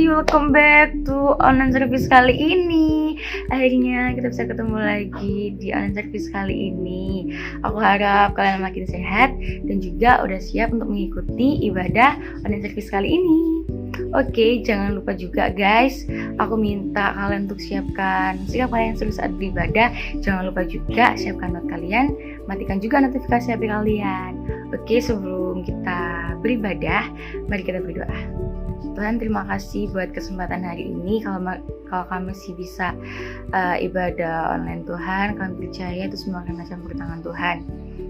welcome back to online service kali ini. Akhirnya kita bisa ketemu lagi di online service kali ini. Aku harap kalian makin sehat dan juga udah siap untuk mengikuti ibadah online service kali ini. Oke, jangan lupa juga guys, aku minta kalian untuk siapkan sikap kalian seru saat beribadah. Jangan lupa juga siapkan note kalian, matikan juga notifikasi HP kalian. Oke, sebelum kita beribadah, mari kita berdoa. Tuhan, terima kasih buat kesempatan hari ini. Kalau kami masih bisa ibadah online Tuhan, kami percaya itu semua akan campur tangan Tuhan.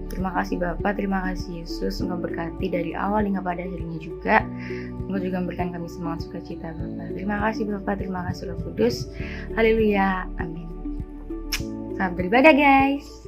Terima kasih Bapak, terima kasih Yesus. Engkau berkati dari awal hingga pada akhirnya juga. Engkau juga memberikan kami semangat sukacita Bapak. Terima kasih Bapak, terima kasih Roh Kudus. Haleluya, amin. Selamat beribadah guys.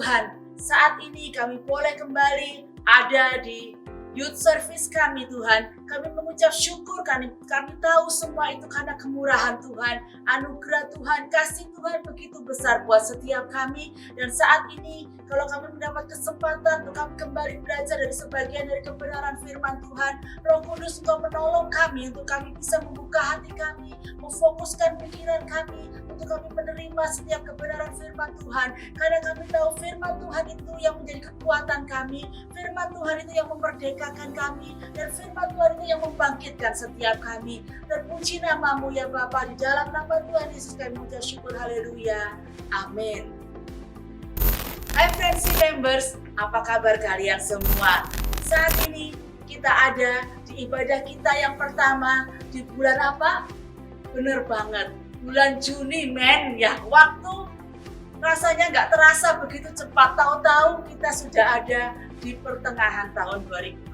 Tuhan, saat ini kami boleh kembali ada di youth service kami Tuhan. Kami mengucap syukur, kami tahu semua itu karena kemurahan Tuhan, anugerah Tuhan, kasih Tuhan begitu besar buat setiap kami. Dan saat ini kalau kami mendapat kesempatan untuk kami kembali belajar dari sebagian dari kebenaran firman Tuhan, Roh Kudus Engkau menolong kami untuk kami bisa membuka hati kami, memfokuskan pikiran kami untuk kami menerima setiap kebenaran firman Tuhan. Karena kami tahu firman Tuhan itu yang menjadi kekuatan kami, firman Tuhan itu yang memerdekakan kami, dan firman Tuhan itu yang membangkitkan setiap kami. Terpuji namamu ya Bapa, di dalam nama Tuhan Yesus kami mengucap syukur, haleluya, amin. Hai Friendship Members, apa kabar kalian semua? Saat ini kita ada di ibadah kita yang pertama di bulan apa? Bener banget, bulan Juni men ya. Waktu rasanya nggak terasa begitu cepat, tahu-tahu kita sudah ada di pertengahan tahun 2021.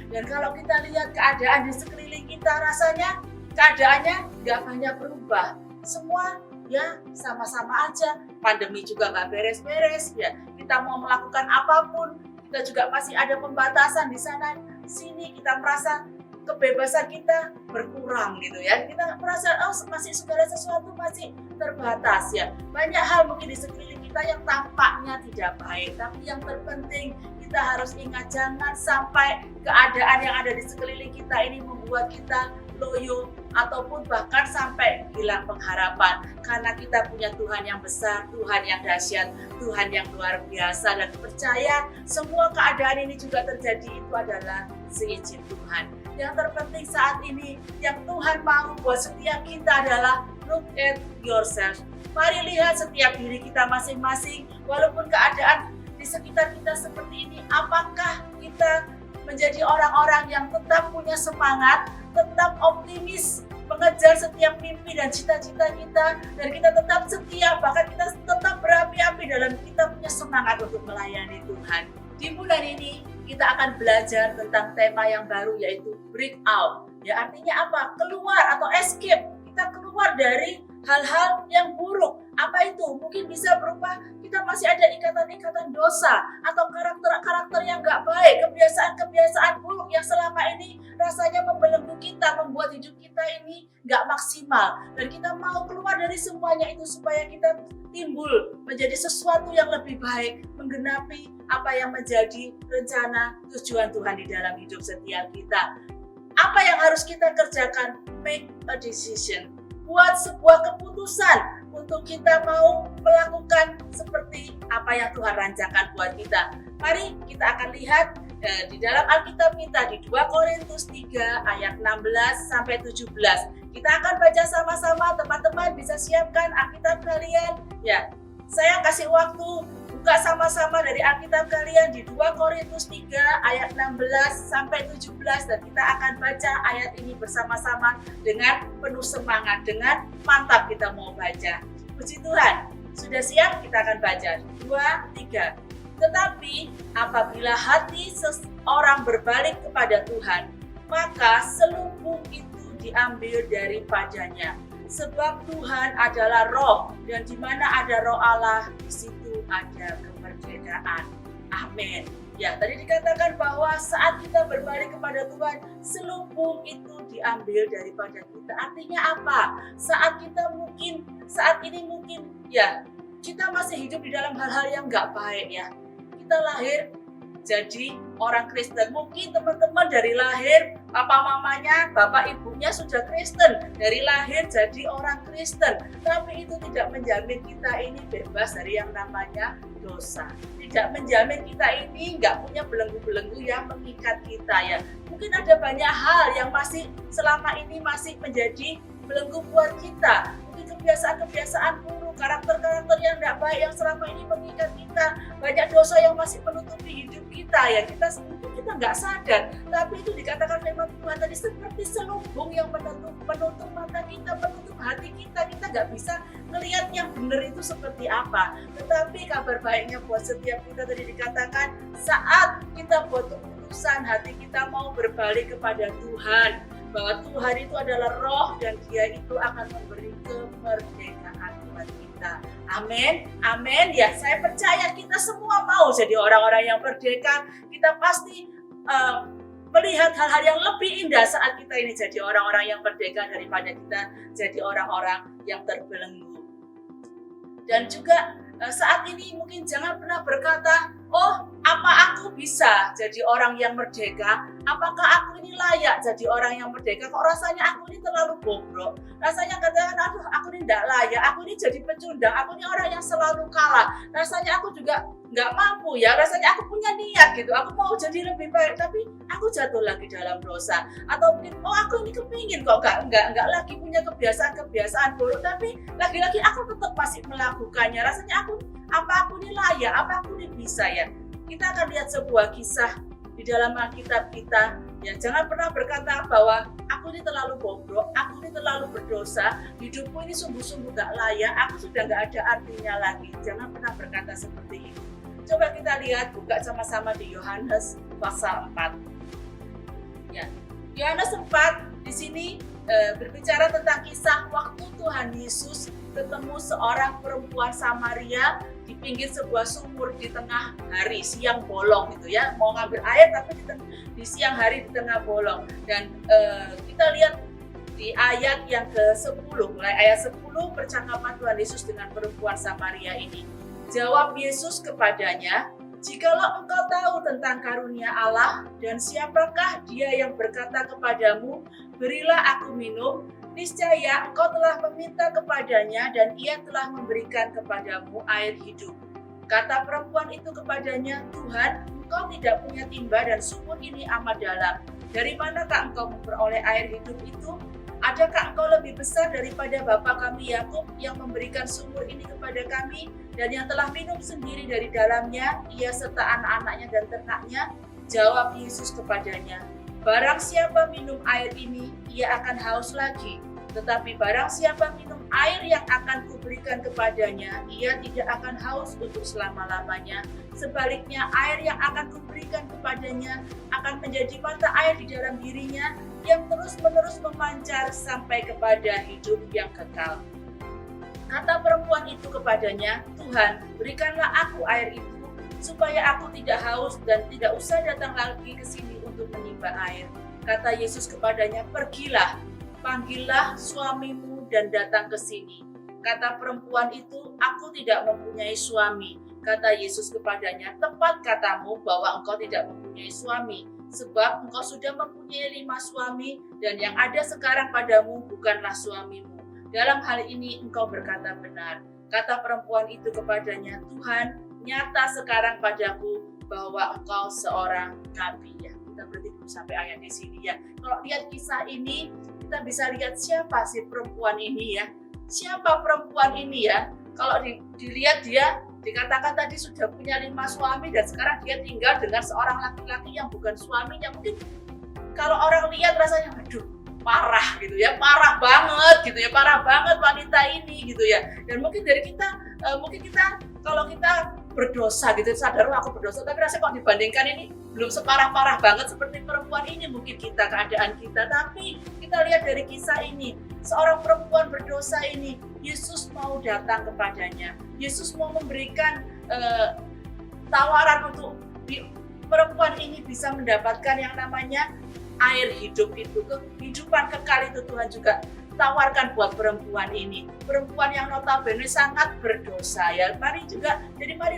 Dan kalau kita lihat keadaan di sekeliling kita, rasanya keadaannya nggak banyak berubah. Semua ya sama-sama aja, pandemi juga nggak beres-beres ya. Kita mau melakukan apapun, kita juga masih ada pembatasan di sana sini. Kita merasa kebebasan kita berkurang gitu ya. Kita merasa masih segala sesuatu masih terbatas ya. Banyak hal mungkin di sekeliling kita yang tampaknya tidak baik, tapi yang terpenting kita harus ingat, jangan sampai keadaan yang ada di sekeliling kita ini membuat kita loyo ataupun bahkan sampai hilang pengharapan, karena kita punya Tuhan yang besar, Tuhan yang dahsyat, Tuhan yang luar biasa, dan percaya semua keadaan ini juga terjadi itu adalah seizin Tuhan. Yang terpenting saat ini yang Tuhan mau buat setiap kita adalah look at yourself. Mari lihat setiap diri kita masing-masing, walaupun keadaan di sekitar kita seperti ini, apakah kita menjadi orang-orang yang tetap punya semangat, tetap optimis, mengejar setiap mimpi dan cita-cita kita, dan kita tetap setia, bahkan kita tetap berapi-api dalam kita punya semangat untuk melayani Tuhan. Di bulan ini kita akan belajar tentang tema yang baru, yaitu break out. Ya, artinya apa? Keluar atau escape. Kita keluar dari hal-hal yang buruk. Apa itu? Mungkin bisa berupa kita masih ada ikatan-ikatan dosa atau karakter-karakter yang gak baik, kebiasaan-kebiasaan buruk yang selama ini rasanya membelenggu kita, membuat hidup kita ini gak maksimal. Dan kita mau keluar dari semuanya itu supaya kita timbul menjadi sesuatu yang lebih baik, menggenapi apa yang menjadi rencana tujuan Tuhan di dalam hidup setiap kita. Apa yang harus kita kerjakan? Make a decision. Buat sebuah keputusan untuk kita mau melakukan seperti apa yang Tuhan rancangkan buat kita. Mari kita akan lihat di dalam Alkitab kita di 2 Korintus 3 ayat 16 sampai 17. Kita akan baca sama-sama, teman-teman bisa siapkan Alkitab kalian. Ya, saya kasih waktu buka sama-sama dari Alkitab kalian di 2 Korintus 3 ayat 16 sampai 17, dan kita akan baca ayat ini bersama-sama dengan penuh semangat, dengan mantap kita mau baca. Puji Tuhan, sudah siap? Kita akan baca 2, 3. Tetapi apabila hati seseorang berbalik kepada Tuhan, maka selubung itu diambil daripadanya. Sebab Tuhan adalah roh, dan di mana ada roh Allah, di situ ada kemerdekaan. Amin. Ya, tadi dikatakan bahwa saat kita berbalik kepada Tuhan, selubung itu diambil daripada kita. Artinya apa? Saat ini mungkin ya, kita masih hidup di dalam hal-hal yang gak baik ya. Kita lahir jadi orang Kristen. Mungkin teman-teman dari lahir papa mamanya, bapak ibunya sudah Kristen, dari lahir jadi orang Kristen. Tapi itu tidak menjamin kita ini bebas dari yang namanya dosa. Tidak menjamin kita ini nggak punya belenggu-belenggu yang mengikat kita ya. Mungkin ada banyak hal yang masih selama ini masih menjadi belenggu buat kita. Mungkin kebiasaan-kebiasaan buruk, karakter-karakter yang tidak baik yang selama ini mengikat kita. Banyak dosa yang masih menutupi hidup kita ya. Mungkin kita nggak sadar. Tapi itu dikatakan firman Tuhan tadi seperti selubung yang menutup mata kita, menutup hati kita. Kita nggak bisa melihat yang benar itu seperti apa. Tetapi kabar baiknya buat setiap kita tadi dikatakan saat kita buat keputusan, hati kita mau berbalik kepada Tuhan, bahwa Tuhan itu adalah roh dan Dia itu akan memberi kemerdekaan buat kita. kita. Amin, amin ya. Saya percaya kita semua mau jadi orang-orang yang merdeka. Kita pasti melihat hal-hal yang lebih indah saat kita ini jadi orang-orang yang merdeka daripada kita jadi orang-orang yang terbelenggu. Dan juga saat ini mungkin jangan pernah berkata, oh apa aku bisa jadi orang yang merdeka? Apakah aku ini layak jadi orang yang merdeka? Kok rasanya aku ini terlalu bobrok? Rasanya katakan, aduh aku ini tidak layak, aku ini jadi pecundang, aku ini orang yang selalu kalah. Rasanya aku juga nggak mampu ya, rasanya aku punya niat gitu, aku mau jadi lebih baik, tapi aku jatuh lagi dalam dosa. Atau mungkin, oh aku ini kepingin kok nggak lagi punya kebiasaan buruk, tapi lagi-lagi aku tetap masih melakukannya. Rasanya apa aku ini layak, apa aku ini bisa ya. Kita akan lihat sebuah kisah di dalam Alkitab kita. Ya, jangan pernah berkata bahwa aku ini terlalu bobrok, aku ini terlalu berdosa, hidupku ini sungguh-sungguh gak layak, aku sudah gak ada artinya lagi. Jangan pernah berkata seperti itu. Coba kita lihat, buka sama-sama di Yohanes pasal 4. Ya, Yohanes 4 di sini berbicara tentang kisah waktu Tuhan Yesus ketemu seorang perempuan Samaria di pinggir sebuah sumur di tengah hari, siang bolong gitu ya, mau ngambil air tapi di siang hari di tengah bolong. Dan kita lihat di ayat yang ke-10, mulai ayat 10 percakapan Tuhan Yesus dengan perempuan Samaria ini. Jawab Yesus kepadanya, jikalau engkau tahu tentang karunia Allah dan siapakah dia yang berkata kepadamu, berilah aku minum, niscaya engkau telah meminta kepadanya dan ia telah memberikan kepadamu air hidup. Kata perempuan itu kepadanya, Tuhan, engkau tidak punya timba dan sumur ini amat dalam. Dari manakah engkau memperoleh air hidup itu? Adakah engkau lebih besar daripada bapa kami Yakub yang memberikan sumur ini kepada kami dan yang telah minum sendiri dari dalamnya, ia serta anak-anaknya dan ternaknya? Jawab Yesus kepadanya, barang siapa minum air ini, ia akan haus lagi. Tetapi barang siapa minum air yang akan kuberikan kepadanya, ia tidak akan haus untuk selama-lamanya. Sebaliknya, air yang akan kuberikan kepadanya akan menjadi mata air di dalam dirinya yang terus-menerus memancar sampai kepada hidup yang kekal. Kata perempuan itu kepadanya, Tuhan, berikanlah aku air itu, supaya aku tidak haus dan tidak usah datang lagi ke sini untuk menimba air. Kata Yesus kepadanya, pergilah, panggillah suamimu dan datang ke sini. Kata perempuan itu, aku tidak mempunyai suami. Kata Yesus kepadanya, tepat katamu bahwa engkau tidak mempunyai suami, sebab engkau sudah mempunyai 5 suami dan yang ada sekarang padamu bukanlah suamimu. Dalam hal ini engkau berkata benar. Kata perempuan itu kepadanya, Tuhan, nyata sekarang padaku bahwa engkau seorang nabi. Ya, kita berhenti dulu sampai ayat di sini ya. Kalau lihat kisah ini, kita bisa lihat siapa sih perempuan ini ya. Siapa perempuan ini ya? Kalau dilihat dia dikatakan tadi sudah punya 5 suami dan sekarang dia tinggal dengan seorang laki-laki yang bukan suaminya. Mungkin kalau orang lihat rasanya, aduh, parah gitu ya, parah banget gitu ya, parah banget wanita ini gitu ya. Dan mungkin dari kita, kalau kita berdosa gitu, sadar aku berdosa, tapi rasanya kok dibandingkan ini belum separah-parah banget seperti perempuan ini mungkin kita, keadaan kita. Tapi kita lihat dari kisah ini, seorang perempuan berdosa ini, Yesus mau datang kepadanya. Yesus mau memberikan tawaran untuk perempuan ini bisa mendapatkan yang namanya air hidup itu. Kehidupan kekal itu Tuhan juga tawarkan buat perempuan ini. Perempuan yang notabene sangat berdosa ya. Mari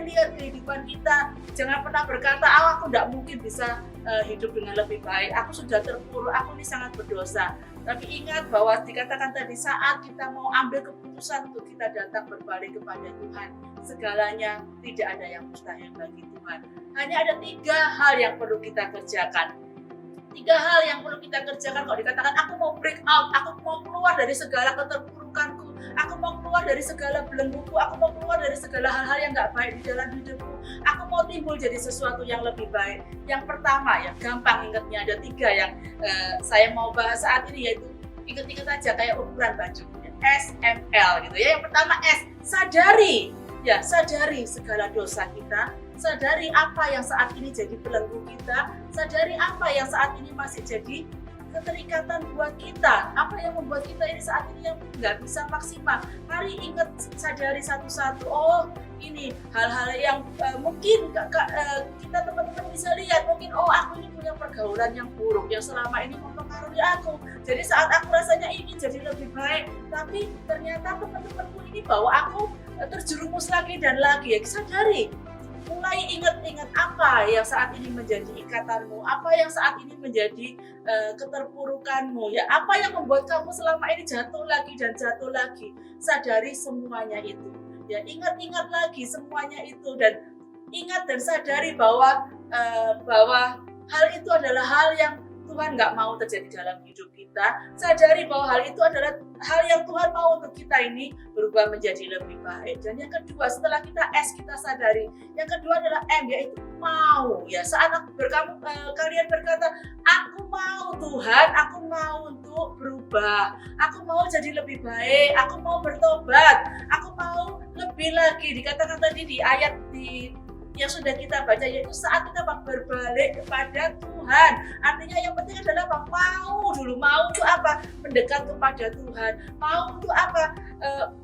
lihat kehidupan kita. Jangan pernah berkata, aku tidak mungkin bisa hidup dengan lebih baik. Aku sudah terpuruk, aku ini sangat berdosa. Tapi ingat bahwa dikatakan tadi saat kita mau ambil keputusan untuk kita datang berbalik kepada Tuhan, segalanya tidak ada yang mustahil bagi Tuhan. Hanya ada 3 hal yang perlu kita kerjakan. 3 hal yang perlu kita kerjakan. Kalau dikatakan aku mau break out, aku mau keluar dari segala keterpurukanku, aku mau keluar dari segala belengguku, aku mau keluar dari segala hal-hal yang gak baik di dalam hidupku, aku mau timbul jadi sesuatu yang lebih baik. Yang pertama ya, gampang ingatnya, ada 3 yang saya mau bahas saat ini, yaitu ingat-ingat aja kayak ukuran baju SML gitu ya. Yang pertama S, sadari segala dosa kita, sadari apa yang saat ini jadi belenggu kita, sadari apa yang saat ini masih jadi keterikatan buat kita. Apa yang membuat kita ini saat ini yang nggak bisa maksimal? Mari ingat, sadari satu-satu. Oh, ini hal-hal yang mungkin kita teman-teman bisa lihat. Mungkin aku ini punya pergaulan yang buruk yang selama ini mempengaruhi aku. Jadi saat aku rasanya ingin jadi lebih baik, tapi ternyata teman-temanku ini bawa aku terjerumus lagi dan lagi. Ya, sadari. Mulai ingat-ingat apa yang saat ini menjadi ikatanmu, apa yang saat ini menjadi keterpurukanmu, ya apa yang membuat kamu selama ini jatuh lagi dan jatuh lagi. Sadari semuanya itu, ya ingat-ingat lagi semuanya itu, dan ingat dan sadari bahwa hal itu adalah hal yang Tuhan nggak mau terjadi dalam hidup kita. Sadari bahwa hal itu adalah hal yang Tuhan mau untuk kita ini berubah menjadi lebih baik. Dan yang kedua, setelah kita S, kita sadari. Yang kedua adalah M, yaitu mau. Ya, saat kalian berkata, aku mau Tuhan, aku mau untuk berubah. Aku mau jadi lebih baik, aku mau bertobat, aku mau lebih lagi. Dikatakan tadi di ayat yang sudah kita baca, yaitu saat kita berbalik kepada Tuhan. Artinya yang penting adalah apa? Mau dulu. Mau itu apa? Mendekat kepada Tuhan. Mau itu apa?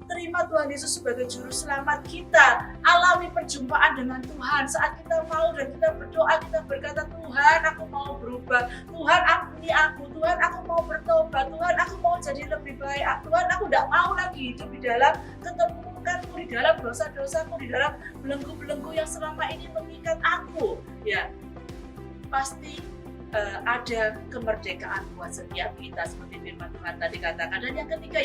Terima Tuhan Yesus sebagai juru selamat kita. Alami perjumpaan dengan Tuhan. Saat kita mau dan kita berdoa, kita berkata, Tuhan aku mau berubah, Tuhan ampuni aku, Tuhan aku mau bertobat, Tuhan aku mau jadi lebih baik, Tuhan aku tidak mau lagi hidup di dalam keterpurukanku, di dalam dosa-dosaku, di dalam belenggu-belenggu yang selama ini mengikat aku. Ya, pasti ada kemerdekaan buat setiap kita seperti firman Tuhan tadi katakan. Dan yang ketiga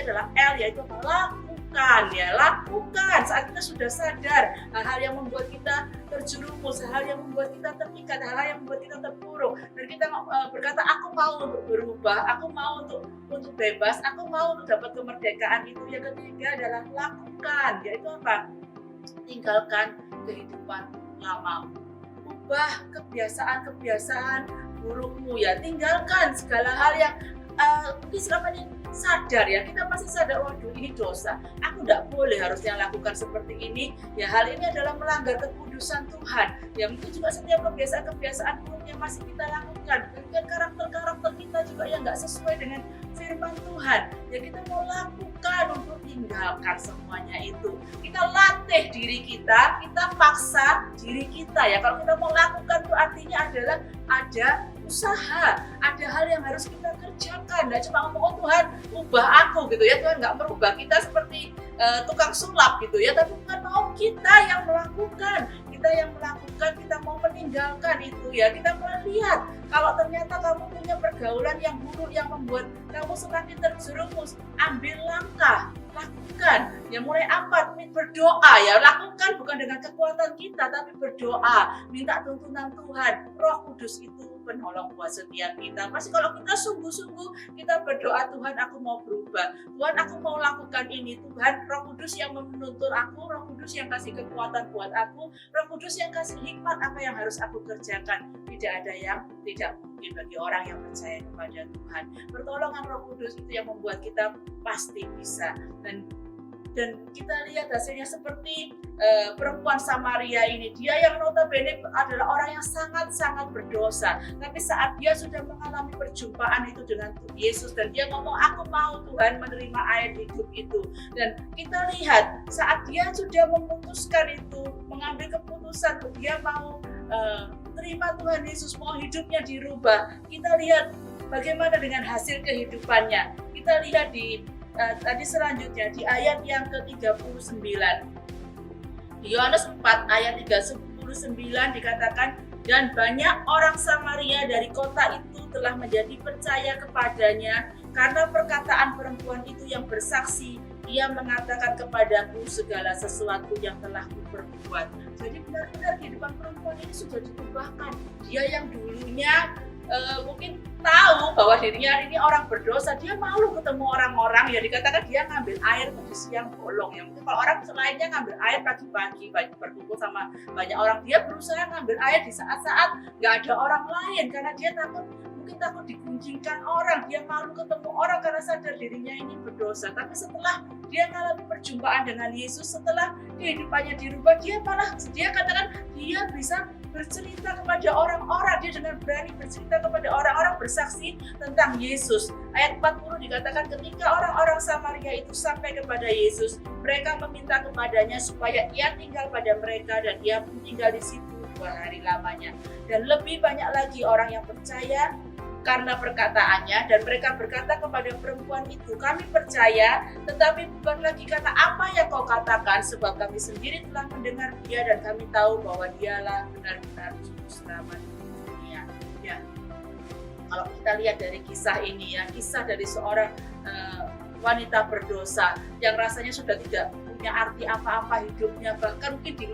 adalah L, yaitu lakukan. Ya, lakukan. Saat kita sudah sadar hal-hal yang membuat kita terjerumus, hal yang membuat kita terikat, hal-hal yang membuat kita terpuruk, dan kita berkata, aku mau untuk berubah, aku mau untuk bebas, aku mau untuk dapat kemerdekaan itu. Yang ketiga adalah lakukan, yaitu apa? Tinggalkan kehidupan lama. Ubah kebiasaan-kebiasaan burukmu, ya tinggalkan segala hal yang mungkin selama ini sadar, ya kita pasti sadar, waduh ini dosa, aku tidak boleh harusnya lakukan seperti ini, ya hal ini adalah melanggar kekudusan Tuhan. Ya mungkin juga setiap kebiasaan-kebiasaan buruk yang masih kita lakukan, dan karakter-karakter kita juga yang nggak sesuai dengan firman Tuhan, ya kita mau lakukan untuk tinggalkan semuanya itu. Kita latih diri kita paksa diri kita, ya kalau kita mau lakukan itu artinya adalah ada usaha, ada hal yang harus kita kerjakan. Nggak cuma ngomong, oh Tuhan ubah aku gitu ya, Tuhan nggak merubah kita seperti tukang sulap gitu ya, tapi Tuhan mau kita yang melakukan, kita mau meninggalkan itu, ya kita melihat kalau ternyata kamu punya pergaulan yang buruk yang membuat kamu semakin terjerumus, ambil langkah, lakukan. Ya mulai apa? Berdoa, ya lakukan bukan dengan kekuatan kita, tapi berdoa, minta tuntunan Tuhan. Roh Kudus itu penolong buat setiap kita. Pasti kalau kita sungguh-sungguh kita berdoa, Tuhan aku mau berubah, Tuhan aku mau lakukan ini, Tuhan Roh Kudus yang menuntun aku, Roh Kudus yang kasih kekuatan buat aku, Roh Kudus yang kasih hikmat apa yang harus aku kerjakan. Tidak ada yang tidak mungkin bagi orang yang percaya kepada Tuhan. Pertolongan Roh Kudus itu yang membuat kita pasti bisa. Dan kita lihat hasilnya seperti perempuan Samaria ini. Dia yang notabene adalah orang yang sangat-sangat berdosa. Tapi saat dia sudah mengalami perjumpaan itu dengan Yesus, dan dia ngomong, aku mau Tuhan menerima air hidup itu. Dan kita lihat saat dia sudah memutuskan itu, mengambil keputusan, dia mau terima Tuhan Yesus, mau hidupnya dirubah. Kita lihat bagaimana dengan hasil kehidupannya. Kita lihat tadi selanjutnya di ayat yang ke-39. Di Yohanes 4 ayat 39 dikatakan, dan banyak orang Samaria dari kota itu telah menjadi percaya kepadanya karena perkataan perempuan itu yang bersaksi, ia mengatakan kepadaku segala sesuatu yang telah kuperbuat. Jadi benar-benar kehidupan perempuan ini sudah diubahkan. Dia yang dulunya mungkin tahu bahwa dirinya ini orang berdosa, dia malu ketemu orang-orang, ya dikatakan dia ngambil air itu di siang bolong. Ya mungkin kalau orang selainnya ngambil air pagi-pagi berkumpul sama banyak orang, dia berusaha ngambil air di saat-saat nggak ada orang lain karena dia mungkin takut digunjingkan orang, dia malu ketemu orang karena sadar dirinya ini berdosa. Tapi setelah dia mengalami perjumpaan dengan Yesus, setelah kehidupannya dirubah, dia katakan dia bisa bercerita kepada orang-orang, dia dengan berani bercerita kepada orang-orang, bersaksi tentang Yesus. Ayat 40 dikatakan ketika orang-orang Samaria itu sampai kepada Yesus, mereka meminta kepadanya supaya ia tinggal pada mereka, dan ia pun tinggal di situ 2 hari lamanya. Dan lebih banyak lagi orang yang percaya karena perkataannya, dan mereka berkata kepada perempuan itu, kami percaya, tetapi bukan lagi karena apa yang kau katakan, sebab kami sendiri telah mendengar dia dan kami tahu bahwa dialah benar-benar juru selamat dunia. Ya, kalau kita lihat dari kisah ini ya, kisah dari seorang wanita berdosa yang rasanya sudah tidak punya arti apa-apa hidupnya, bahkan mungkin di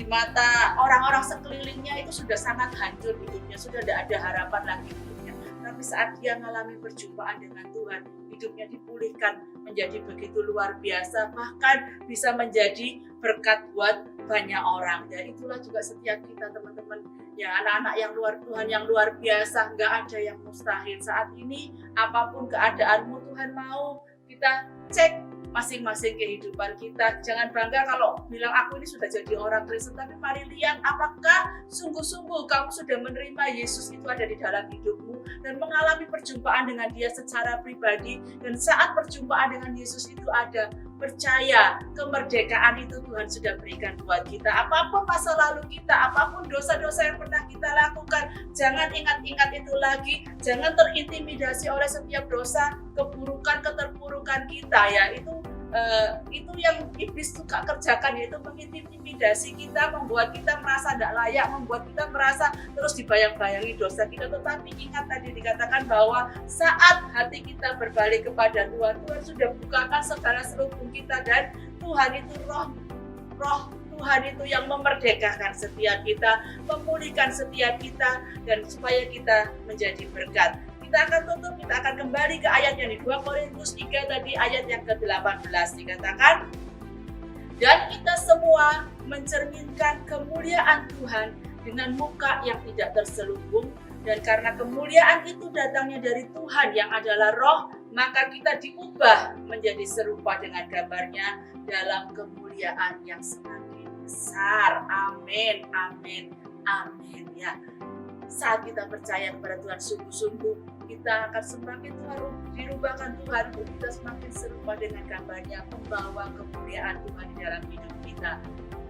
mata orang-orang sekelilingnya itu sudah sangat hancur hidupnya, sudah tidak ada harapan lagi hidupnya. Tapi saat dia mengalami perjumpaan dengan Tuhan, hidupnya dipulihkan menjadi begitu luar biasa, bahkan bisa menjadi berkat buat banyak orang. Dan itulah juga setiap kita teman-teman, ya anak-anak yang Tuhan yang luar biasa, nggak ada yang mustahil. Saat ini apapun keadaanmu, Tuhan mau kita cek masing-masing kehidupan kita. Jangan bangga kalau bilang aku ini sudah jadi orang Kristen, tapi mari lihat apakah sungguh-sungguh kamu sudah menerima Yesus itu ada di dalam hidupmu dan mengalami perjumpaan dengan dia secara pribadi. Dan saat perjumpaan dengan Yesus itu ada, percaya kemerdekaan itu Tuhan sudah berikan buat kita. Apapun masa lalu kita, apapun dosa-dosa yang pernah kita lakukan, jangan ingat-ingat itu lagi. Jangan terintimidasi oleh setiap dosa, keburukan, keterpurukan kita ya. Itu yang iblis suka kerjakan, yaitu mengintimidasi kita, membuat kita merasa tidak layak, membuat kita merasa terus dibayang-bayangi dosa kita. Tetapi ingat tadi dikatakan bahwa saat hati kita berbalik kepada Tuhan, Tuhan sudah bukakan segala selubung kita, dan Tuhan itu roh Tuhan itu yang memerdekakan setiap kita, memulihkan setiap kita, dan supaya kita menjadi berkat. Kita akan tutup, kita akan kembali ke ayat yang di 2 Korintus 3 tadi, ayat yang ke-18 dikatakan, dan kita semua mencerminkan kemuliaan Tuhan dengan muka yang tidak terselubung, dan karena kemuliaan itu datangnya dari Tuhan yang adalah Roh, maka kita diubah menjadi serupa dengan gambarnya dalam kemuliaan yang semakin besar. Amin, amin, amin ya. Saat kita percaya kepada Tuhan sungguh-sungguh, kita akan semakin dirubahkan Tuhan untuk kita semakin serupa dengan gambarnya, membawa kemuliaan Tuhan di dalam hidup kita.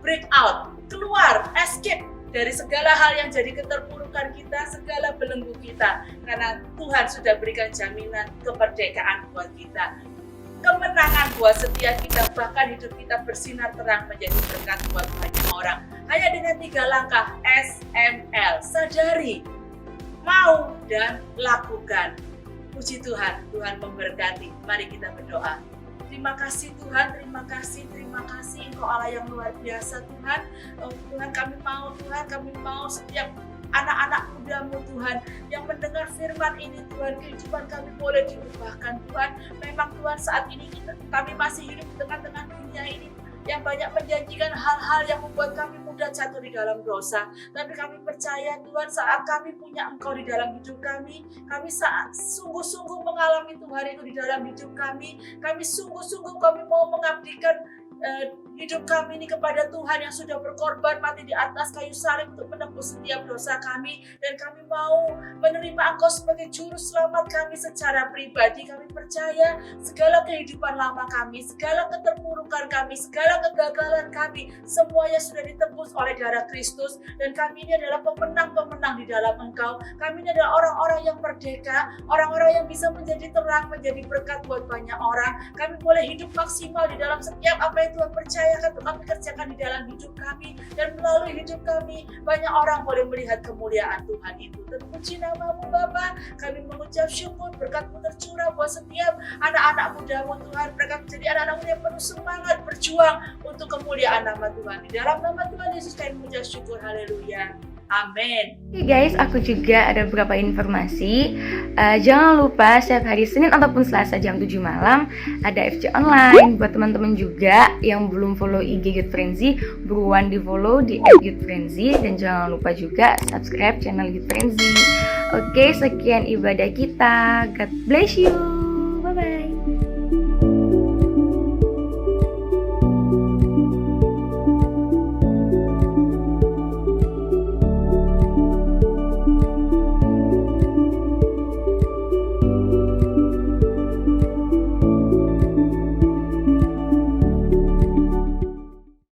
Break out, keluar, escape dari segala hal yang jadi keterpurukan kita, segala belenggu kita, karena Tuhan sudah berikan jaminan kemerdekaan buat kita, kemenangan buat setiap kita, bahkan hidup kita bersinar terang menjadi berkat buat banyak orang. Hanya dengan 3 langkah SML, sadari, mau, dan lakukan. Puji Tuhan, Tuhan memberkati. Mari kita berdoa. Terima kasih Tuhan, terima kasih Engkau Allah yang luar biasa Tuhan. Tuhan kami mau setiap anak-anak mudamu Tuhan yang mendengar firman ini Tuhan, kehidupan kami boleh diubahkan Tuhan. Memang Tuhan saat ini kami masih hidup di tengah-tengah dunia ini yang banyak menjanjikan hal-hal yang membuat kami mudah jatuh di dalam dosa. Tapi kami percaya Tuhan, saat kami punya Engkau di dalam hidup kami saat sungguh-sungguh mengalami Tuhan itu di dalam hidup kami sungguh-sungguh kami mau mengabdikan hidup kami ini kepada Tuhan yang sudah berkorban mati di atas kayu salib untuk menebus setiap dosa kami, dan kami mau menerima Engkau sebagai juru selamat kami secara pribadi. Kami percaya segala kehidupan lama kami, segala keterpurukan kami, segala kegagalan kami, semuanya sudah ditebus oleh darah Kristus, dan kami ini adalah pemenang-pemenang di dalam Engkau. Kami ini adalah orang-orang yang merdeka, orang-orang yang bisa menjadi terang, menjadi berkat buat banyak orang. Kami boleh hidup maksimal di dalam setiap apa yang Tuhan percayakan untuk kami kerjakan di dalam hidup kami, dan melalui hidup kami banyak orang boleh melihat kemuliaan Tuhan itu. Terpuji namamu Bapa, kami mengucap syukur, berkat-Mu tercurah buat setiap anak-anak mudamu Tuhan. Mereka menjadi anak-anak muda yang penuh semangat berjuang untuk kemuliaan nama Tuhan. Di dalam nama Tuhan Yesus kami mengucap syukur, haleluya. Amin. Oke guys, aku juga ada beberapa informasi. Jangan lupa setiap hari Senin ataupun Selasa jam 7 malam ada FC online. Buat teman-teman juga yang belum follow IG Youth Frenzy, buruan di follow di @youthfrenzy, dan jangan lupa juga subscribe channel Youth Frenzy. Oke, sekian ibadah kita. God bless you.